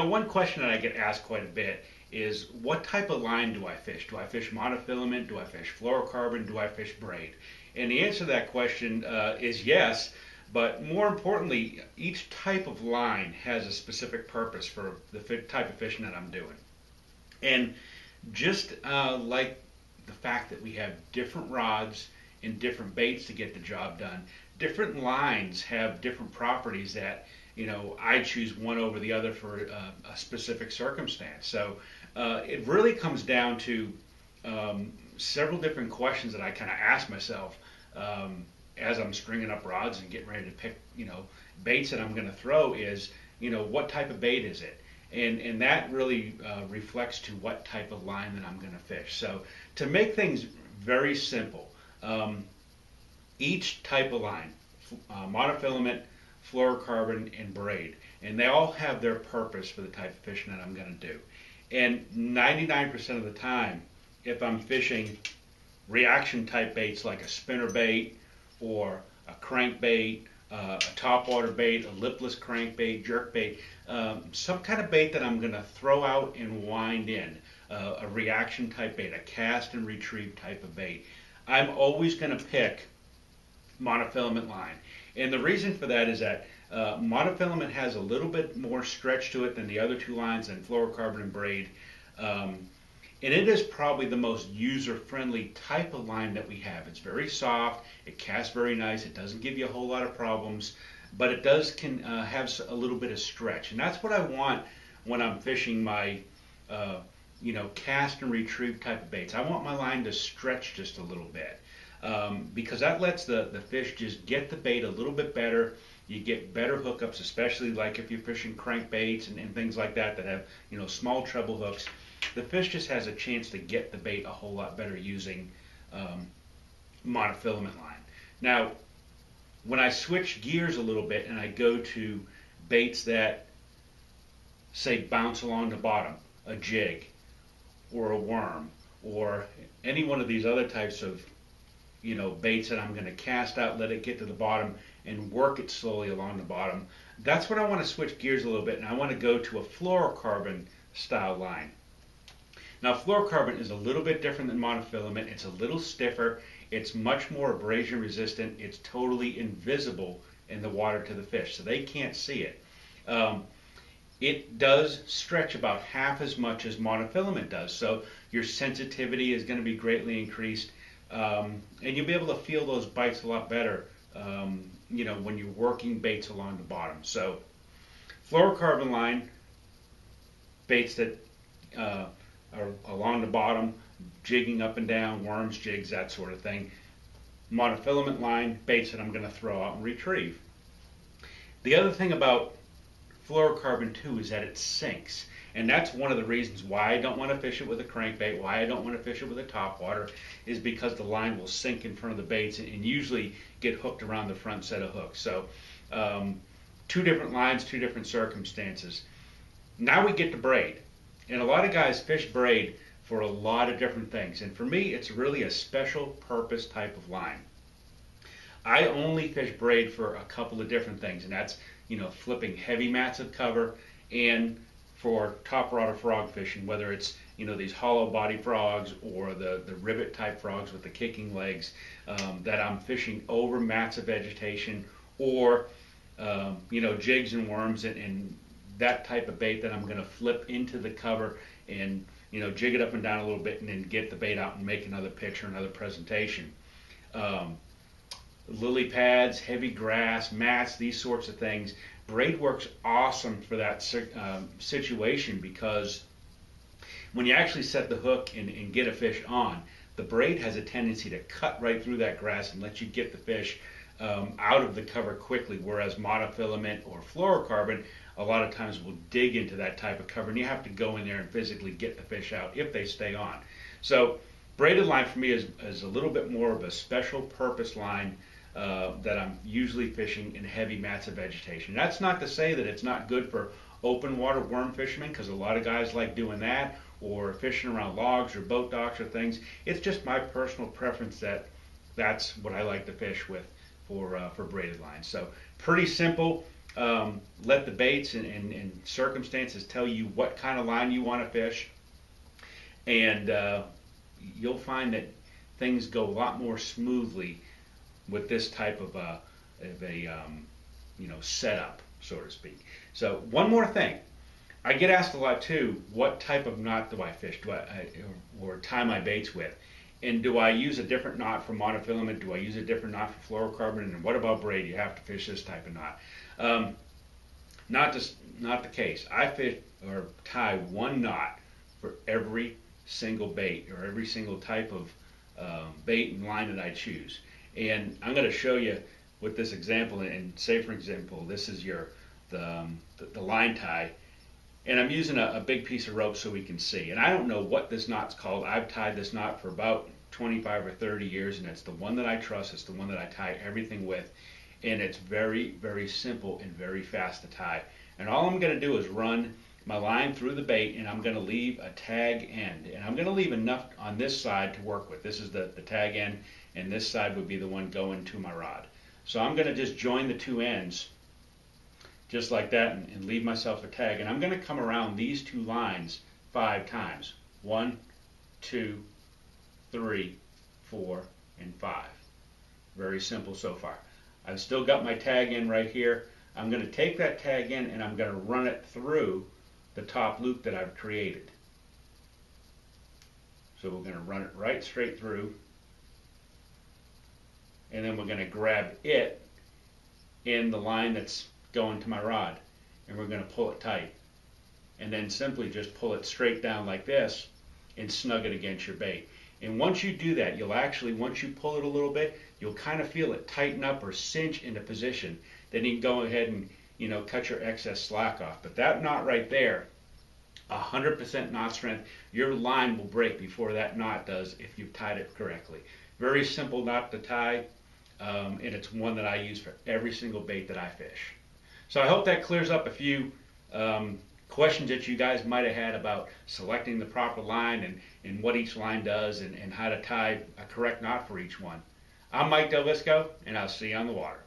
One question that I get asked quite a bit is what type of line do I fish? Do I fish monofilament? Do I fish fluorocarbon? Do I fish braid? And the answer to that question is yes, but more importantly, each type of line has a specific purpose for the type of fishing that I'm doing. And just like the fact that we have different rods and different baits to get the job done, different lines have different properties that I choose one over the other for a specific circumstance. So it really comes down to several different questions that I kind of ask myself as I'm stringing up rods and getting ready to pick, baits that I'm going to throw is, what type of bait is it? And that really reflects to what type of line that I'm going to fish. So to make things very simple, each type of line, monofilament, fluorocarbon, and braid, and they all have their purpose for the type of fishing that I'm going to do. And 99% of the time, if I'm fishing reaction type baits like a spinner bait or a crankbait, a topwater bait, a lipless crankbait, jerk bait, some kind of bait that I'm going to throw out and wind in, a reaction type bait, a cast and retrieve type of bait, I'm always going to pick monofilament line. And the reason for that is that monofilament has a little bit more stretch to it than the other two lines, than fluorocarbon and braid. And it is probably the most user-friendly type of line that we have. It's very soft, it casts very nice, it doesn't give you a whole lot of problems, but it can have a little bit of stretch. And that's what I want when I'm fishing my cast and retrieve type of baits. I want my line to stretch just a little bit. Because that lets the fish just get the bait a little bit better. You get better hookups, especially like if you're fishing crankbaits and things like that that have small treble hooks. The fish just has a chance to get the bait a whole lot better using monofilament line. Now, when I switch gears a little bit and I go to baits that say bounce along the bottom, a jig or a worm or any one of these other types of baits that I'm going to cast out, let it get to the bottom, and work it slowly along the bottom. That's when I want to switch gears a little bit, and I want to go to a fluorocarbon style line. Now, fluorocarbon is a little bit different than monofilament. It's a little stiffer. It's much more abrasion resistant. It's totally invisible in the water to the fish, so they can't see it. It does stretch about half as much as monofilament does, so your sensitivity is going to be greatly increased. And you'll be able to feel those bites a lot better, when you're working baits along the bottom. So, fluorocarbon line, baits that are along the bottom, jigging up and down, worms, jigs, that sort of thing. Monofilament line, baits that I'm going to throw out and retrieve. The other thing about fluorocarbon too is that it sinks. And that's one of the reasons why I don't want to fish it with a crankbait, why I don't want to fish it with a topwater, is because the line will sink in front of the baits and usually get hooked around the front set of hooks. So two different lines, two different circumstances. Now we get to braid. And a lot of guys fish braid for a lot of different things. And for me, it's really a special purpose type of line. I only fish braid for a couple of different things, and that's flipping heavy mats of cover, and for top rod or frog fishing, whether it's these hollow body frogs or the rivet type frogs with the kicking legs, that I'm fishing over mats of vegetation, or jigs and worms and that type of bait that I'm going to flip into the cover and jig it up and down a little bit and then get the bait out and make another picture, another presentation. Lily pads, heavy grass, mats, these sorts of things. Braid works awesome for that situation, because when you actually set the hook and get a fish on, the braid has a tendency to cut right through that grass and let you get the fish out of the cover quickly, whereas monofilament or fluorocarbon a lot of times will dig into that type of cover and you have to go in there and physically get the fish out if they stay on. So braided line for me is a little bit more of a special purpose line that I'm usually fishing in heavy mats of vegetation. That's not to say that it's not good for open water worm fishermen, because a lot of guys like doing that, or fishing around logs or boat docks or things. It's just my personal preference that that's what I like to fish with for braided lines. So pretty simple. let the baits and circumstances tell you what kind of line you want to fish, and you'll find that things go a lot more smoothly with this type of a setup, so to speak. So one more thing, I get asked a lot too, what type of knot do I fish, or tie my baits with, and do I use a different knot for monofilament? Do I use a different knot for fluorocarbon? And what about braid? You have to fish this type of knot. Not the case. I fish or tie one knot for every single bait or every single type of bait and line that I choose. And I'm going to show you with this example. And say, for example, this is the line tie, and I'm using a big piece of rope so we can see. And I don't know what this knot's called. I've tied this knot for about 25 or 30 years, and it's the one that I trust. It's the one that I tie everything with, and it's very, very simple and very fast to tie. And all I'm going to do is run my line through the bait, and I'm going to leave a tag end, and I'm going to leave enough on this side to work with. This is the tag end, and this side would be the one going to my rod. So I'm going to just join the two ends just like that, and leave myself a tag, and I'm going to come around these two lines 5 times. 1, 2, 3, 4, and 5. Very simple so far. I've still got my tag in right here. I'm going to take that tag in and I'm going to run it through the top loop that I've created. So we're going to run it right straight through, and then we're going to grab it in the line that's going to my rod, and we're going to pull it tight, and then simply just pull it straight down like this and snug it against your bait. And once you do that, you'll actually, once you pull it a little bit, you'll kind of feel it tighten up or cinch into position. Then you can go ahead and cut your excess slack off. But that knot right there, 100% knot strength, your line will break before that knot does if you've tied it correctly. Very simple knot to tie, and it's one that I use for every single bait that I fish. So I hope that clears up a few questions that you guys might have had about selecting the proper line and what each line does and how to tie a correct knot for each one. I'm Mike DelVisco, and I'll see you on the water.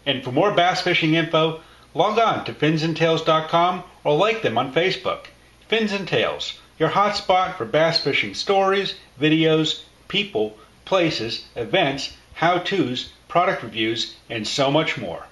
And for more bass fishing info, log on to finsandtails.com or like them on Facebook. Fins and Tails, your hotspot for bass fishing stories, videos, people, places, events, how-tos, product reviews, and so much more.